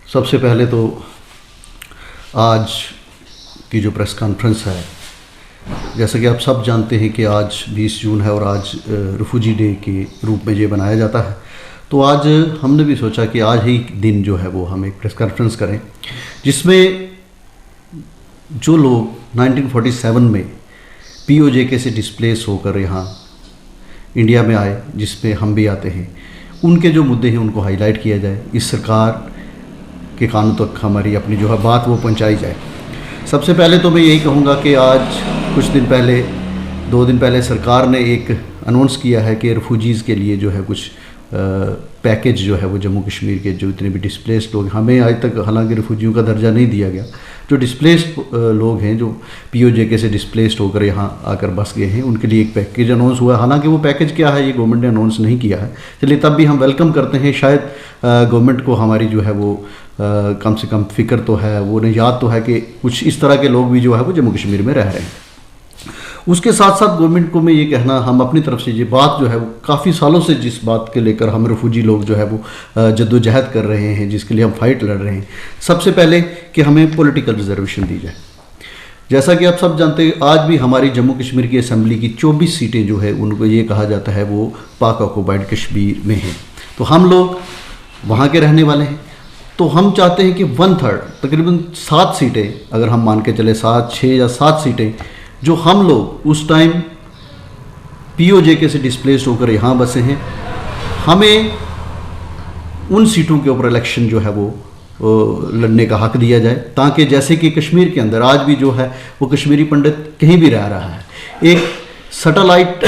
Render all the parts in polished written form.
सबसे पहले तो आज की जो प्रेस कॉन्फ्रेंस है, जैसा कि आप सब जानते हैं कि आज 20 जून है और आज रिफ्यूजी डे के रूप में ये बनाया जाता है। तो आज हमने भी सोचा कि आज ही दिन जो है वो हम एक प्रेस कॉन्फ्रेंस करें, जिसमें जो लोग 1947 में POJK से डिस्प्लेस होकर यहाँ इंडिया में आए, जिसमें हम भी आते हैं, उनके जो मुद्दे हैं उनको हाईलाइट किया जाए, इस सरकार के कानों तक हमारी अपनी जो है बात वो पहुंचाई जाए। सबसे पहले तो मैं यही कहूँगा कि आज कुछ दिन पहले 2 दिन पहले सरकार ने एक अनाउंस किया है कि रिफ्यूजीज़ के लिए जो है कुछ पैकेज जो है वो जम्मू कश्मीर के जो इतने भी डिस्प्लेस्ड लोग, हमें आज तक हालांकि रिफ्यूजियों का दर्जा नहीं दिया गया, जो डिस्प्लेस्ड लोग हैं जो POJK से डिस्प्लेस्ड होकर यहाँ आकर बस गए हैं, उनके लिए एक पैकेज अनाउंस हुआ है। हालांकि वो पैकेज क्या है ये गवर्नमेंट ने अनाउंस नहीं किया है, चलिए तब भी हम वेलकम करते हैं। शायद गवर्नमेंट को हमारी जो है वो कम से कम फिक्र तो है, वो उन्हें याद तो है कि कुछ इस तरह के लोग भी जो है वो जम्मू कश्मीर में रह रहे हैं। उसके साथ साथ गवर्नमेंट को मैं ये कहना, हम अपनी तरफ से ये बात जो है वो काफ़ी सालों से जिस बात के लेकर हम रिफ्यूजी लोग जो है वो जद्दोजहद कर रहे हैं, जिसके लिए हम फाइट लड़ रहे हैं, सबसे पहले कि हमें पॉलिटिकल रिजर्वेशन दी जाए। जैसा कि आप सब जानते हैं, आज भी हमारी जम्मू कश्मीर की असम्बली की 24 सीटें जो है उनको ये कहा जाता है वो पाक ऑक्युपाइड कश्मीर में हैं। तो हम लोग वहाँ के रहने वाले हैं, तो हम चाहते हैं कि 1/3 तकरीबन 7 सीटें, अगर हम मान के चले 7, 6 या 7 सीटें जो हम लोग उस टाइम POJK से डिस्प्लेस्ड होकर यहाँ बसे हैं, हमें उन सीटों के ऊपर इलेक्शन जो है वो लड़ने का हक दिया जाए, ताकि जैसे कि कश्मीर के अंदर आज भी जो है वो कश्मीरी पंडित कहीं भी रह रहा है। एक सैटेलाइट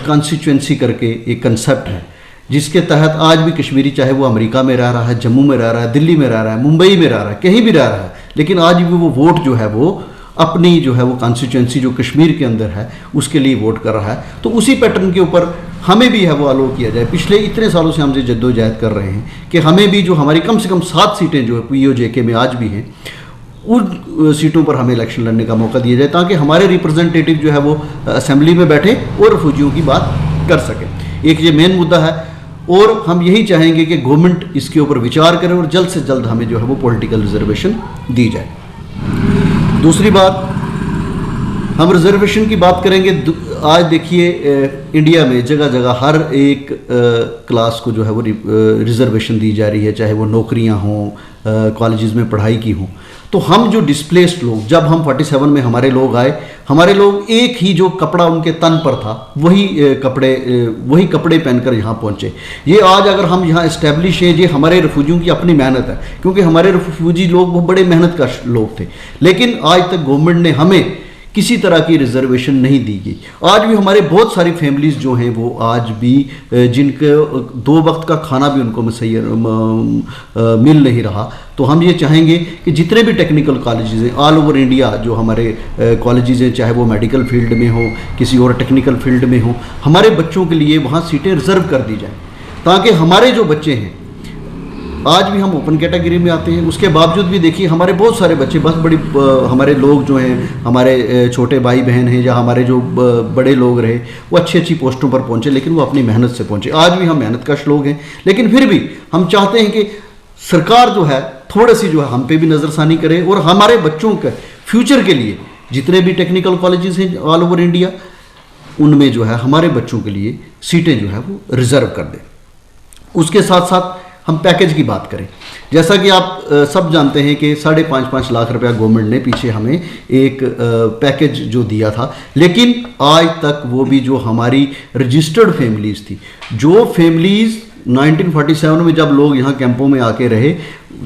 कॉन्स्टिट्यूएंसी करके एक कंसेप्ट है, जिसके तहत आज भी कश्मीरी चाहे वो अमेरिका में रह रहा है, जम्मू में रह रहा है, दिल्ली में रह रहा है, मुंबई में रह रहा है, कहीं भी रह रहा है, लेकिन आज भी वो वोट जो है वो अपनी जो है वो कॉन्स्टिट्यूएंसी जो कश्मीर के अंदर है उसके लिए वोट कर रहा है। तो उसी पैटर्न के ऊपर हमें भी है वो अलो किया जाए। पिछले इतने सालों से हम जो जद्दोजहद कर रहे हैं कि हमें भी जो हमारी कम से कम 7 सीटें जो है POJK में आज भी हैं, उन सीटों पर हमें इलेक्शन लड़ने का मौका दिया जाए, ताकि हमारे रिप्रेजेंटेटिव जो है वो असेंबली में बैठे और रिफ्यूजियों की बात कर सकें। एक ये मेन मुद्दा है, और हम यही चाहेंगे कि गवर्नमेंट इसके ऊपर विचार करे और जल्द से जल्द हमें जो है वो पॉलिटिकल रिजर्वेशन दी जाए। दूसरी बात, हम रिजर्वेशन की बात करेंगे। आज देखिए इंडिया में जगह जगह हर एक क्लास को जो है वो रिजर्वेशन दी जा रही है, चाहे वो नौकरियां हों, कॉलेजेस में पढ़ाई की हों। तो हम जो डिस्प्लेस्ड लोग, जब हम 47 में हमारे लोग आए, हमारे लोग एक ही जो कपड़ा उनके तन पर था वही कपड़े पहनकर यहाँ पहुँचे। ये आज अगर हम यहाँ इस्टेब्लिश हैं, ये हमारे रिफ्यूजियों की अपनी मेहनत है, क्योंकि हमारे रिफ्यूजी लोग वो बड़े मेहनत का लोग थे, लेकिन आज तक गवर्नमेंट ने हमें किसी तरह की रिजर्वेशन नहीं दी गई। आज भी हमारे बहुत सारी फैमिलीज़ जो हैं वो आज भी जिनके 2 वक्त का खाना भी उनको मिल नहीं रहा। तो हम ये चाहेंगे कि जितने भी टेक्निकल कॉलेजेस हैं ऑल ओवर इंडिया, जो हमारे कॉलेजेस हैं, चाहे वो मेडिकल फील्ड में हो, किसी और टेक्निकल फील्ड में हो, हमारे बच्चों के लिए वहाँ सीटें रिजर्व कर दी जाएँ, ताकि हमारे जो बच्चे हैं, आज भी हम ओपन कैटेगरी में आते हैं, उसके बावजूद भी देखिए हमारे बहुत सारे बच्चे, बस बड़ी हमारे लोग जो हैं, हमारे छोटे भाई बहन हैं या हमारे जो बड़े लोग रहे, वो अच्छी पोस्टों पर पहुंचे, लेकिन वो अपनी मेहनत से पहुंचे। आज भी हम मेहनतकश लोग हैं, लेकिन फिर भी हम चाहते हैं कि सरकार जो है थोड़ी सी जो है हम पे भी नज़रसानी करे, और हमारे बच्चों के फ्यूचर के लिए जितने भी टेक्निकल कॉलेजेस हैं ऑल ओवर इंडिया, उनमें जो है हमारे बच्चों के लिए सीटें जो है वो रिजर्व कर दें। उसके साथ साथ हम पैकेज की बात करें, जैसा कि आप सब जानते हैं कि 5.5 लाख रुपया गवर्नमेंट ने पीछे हमें एक पैकेज जो दिया था, लेकिन आज तक वो भी जो हमारी रजिस्टर्ड फैमिलीज़ थी, जो फैमिलीज़ 1947 में जब लोग यहाँ कैंपों में आके रहे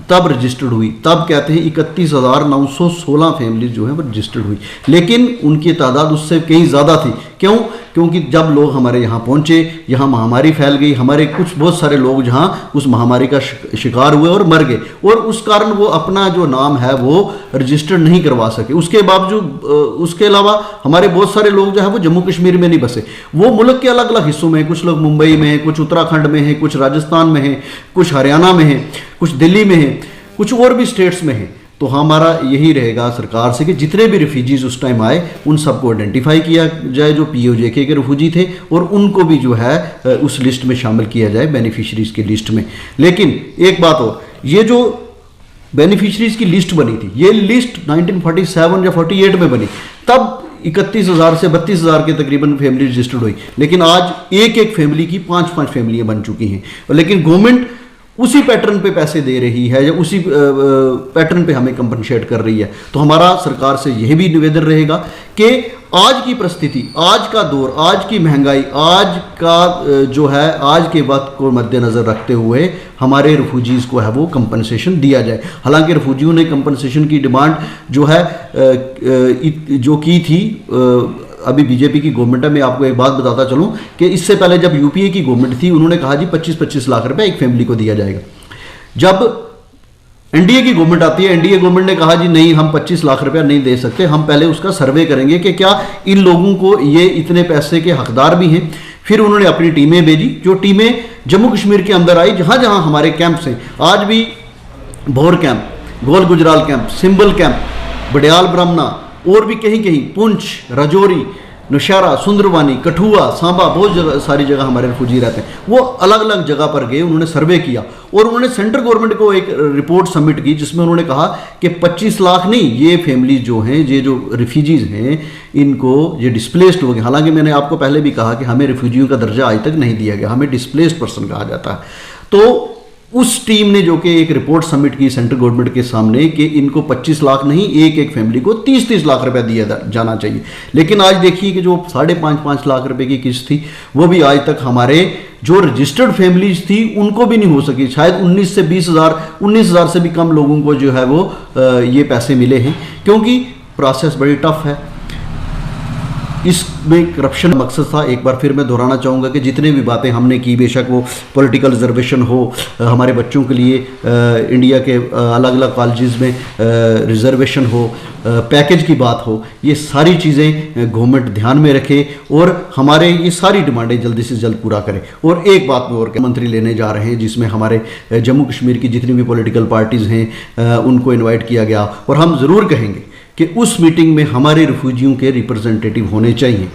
तब रजिस्टर्ड हुई, तब कहते हैं 31,916 फैमिलीज जो है वो रजिस्टर्ड हुई, लेकिन उनकी तादाद उससे कहीं ज़्यादा थी। क्यों? क्योंकि जब लोग हमारे यहाँ पहुँचे, यहाँ महामारी फैल गई, हमारे बहुत सारे लोग जहाँ उस महामारी का शिकार हुए और मर गए, और उस कारण वो अपना जो नाम है वो रजिस्टर्ड नहीं करवा सके। उसके बावजूद उसके अलावा हमारे बहुत सारे लोग जो है वो जम्मू कश्मीर में नहीं बसे, वो मुल्क के अलग अलग हिस्सों में, कुछ लोग मुंबई में हैं, कुछ उत्तराखंड में हैं, कुछ राजस्थान में हैं, कुछ हरियाणा में हैं, कुछ दिल्ली में हैं, कुछ और भी स्टेट्स में हैं। तो हमारा यही रहेगा सरकार से कि जितने भी रिफ्यूजीज उस टाइम आए उन सबको आइडेंटिफाई किया जाए जो POJK के रिफ्यूजी थे, और उनको भी जो है उस लिस्ट में शामिल किया जाए, बेनिफिशरीज की लिस्ट में। लेकिन एक बात और, ये जो बेनिफिशरीज की लिस्ट बनी थी। ये लिस्ट 1947 या 48 में बनी, तब 31,000 से 32,000 के तकरीबन फैमिली रजिस्टर्ड हुई। लेकिन आज एक एक फैमिली की 5-5 फैमिलियां बन चुकी हैं। लेकिन गवर्नमेंट उसी पैटर्न पे पैसे दे रही है या उसी पैटर्न पे हमें कंपनसेट कर रही है। तो हमारा सरकार से यह भी निवेदन रहेगा कि आज की परिस्थिति, आज का दौर, आज की महंगाई, आज का जो है आज के वक्त को मद्देनज़र रखते हुए हमारे रिफ्यूजीज़ को है वो कंपनसेशन दिया जाए। हालांकि रिफ्यूजियों ने कंपनसेशन की डिमांड जो है जो की थी, अभी बीजेपी की गवर्नमेंट है। मैं आपको एक बात बताता चलूं कि इससे पहले जब यूपीए की गवर्नमेंट थी, उन्होंने कहा जी 25-25 लाख रुपए एक फैमिली को दिया जाएगा। जब एनडीए की गवर्नमेंट आती है, एनडीए गवर्नमेंट ने कहा जी नहीं, हम 25 लाख रुपया नहीं दे सकते, हम पहले उसका सर्वे करेंगे कि क्या इन लोगों को ये इतने पैसे के हकदार भी हैं। फिर उन्होंने अपनी टीमें भेजी, जो टीमें जम्मू कश्मीर के अंदर आई, जहाँ जहाँ हमारे कैंप्स हैं। आज भी Bhour camp, Gol Gujral camp, Simbal camp, Badyal Brahmana और भी कहीं कहीं, पुंछ, राजौरी, नौशहरा, सुंदरवानी, कठुआ, सांबा, बहुत सारी जगह हमारे रिफ्यूजी रहते हैं। वो अलग अलग जगह पर गए, उन्होंने सर्वे किया और उन्होंने सेंट्रल गवर्नमेंट को एक रिपोर्ट सबमिट की, जिसमें उन्होंने कहा कि 25 लाख नहीं, ये फैमिली जो हैं, ये जो रिफ्यूजीज़ हैं, इनको ये डिस्प्लेस्ड हो गए। हालांकि मैंने आपको पहले भी कहा कि हमें रिफ्यूजियों का दर्जा आज तक नहीं दिया गया, हमें डिस्प्लेस्ड पर्सन कहा जाता है। तो उस टीम ने जो कि एक रिपोर्ट सबमिट की सेंट्रल गवर्नमेंट के सामने कि इनको 25 लाख नहीं, एक एक फैमिली को 30-30 लाख रुपया दिया जाना चाहिए। लेकिन आज देखिए कि जो 5.5 लाख रुपए की किस्त थी, वो भी आज तक हमारे जो रजिस्टर्ड फैमिलीज थी उनको भी नहीं हो सकी। शायद 19 से 20,000, 19,000 से भी कम लोगों को जो है वो ये पैसे मिले हैं, क्योंकि प्रोसेस बड़ी टफ है। इसमें करप्शन मकसद था। एक बार फिर मैं दोहराना चाहूँगा कि जितने भी बातें हमने की, बेशक वो पॉलिटिकल रिजर्वेशन हो, हमारे बच्चों के लिए इंडिया के अलग अलग कॉलेजेस में रिजर्वेशन हो, पैकेज की बात हो, ये सारी चीज़ें गवर्नमेंट ध्यान में रखे और हमारे ये सारी डिमांडें जल्दी से जल्द पूरा करे। और एक बात में और मंत्री लेने जा रहे हैं, जिसमें हमारे जम्मू कश्मीर की जितनी भी पॉलिटिकल पार्टीज़ हैं उनको इन्वाइट किया गया, और हम ज़रूर कहेंगे कि उस मीटिंग में हमारे रिफ्यूजियों के रिप्रेजेंटेटिव होने चाहिए,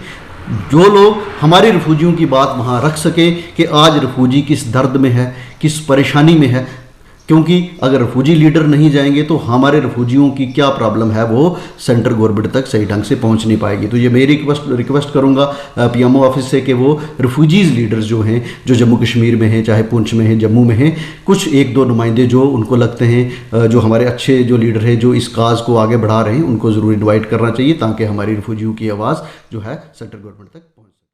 जो लोग हमारे रिफ्यूजियों की बात वहाँ रख सके कि आज रिफ्यूजी किस दर्द में है, किस परेशानी में है। क्योंकि अगर रिफ्यूजी लीडर नहीं जाएंगे तो हमारे रिफ्यूजियों की क्या प्रॉब्लम है वो सेंट्रल गवर्नमेंट तक सही ढंग से पहुंच नहीं पाएगी। तो ये मेरी रिक्वेस्ट करूंगा पीएमओ ऑफिस से कि वो रिफ्यूजीज़ लीडर्स जो हैं, जो जम्मू कश्मीर में हैं, चाहे पुंछ में हैं, जम्मू में हैं, कुछ 1-2 नुमाइंदे जो उनको लगते हैं जो हमारे अच्छे जो लीडर हैं, जो इस काज को आगे बढ़ा रहे हैं, उनको ज़रूर इन्वाइट करना चाहिए, ताकि हमारी रिफ्यूजियों की आवाज़ जो है सेंट्रल गवर्नमेंट तक पहुँच सके।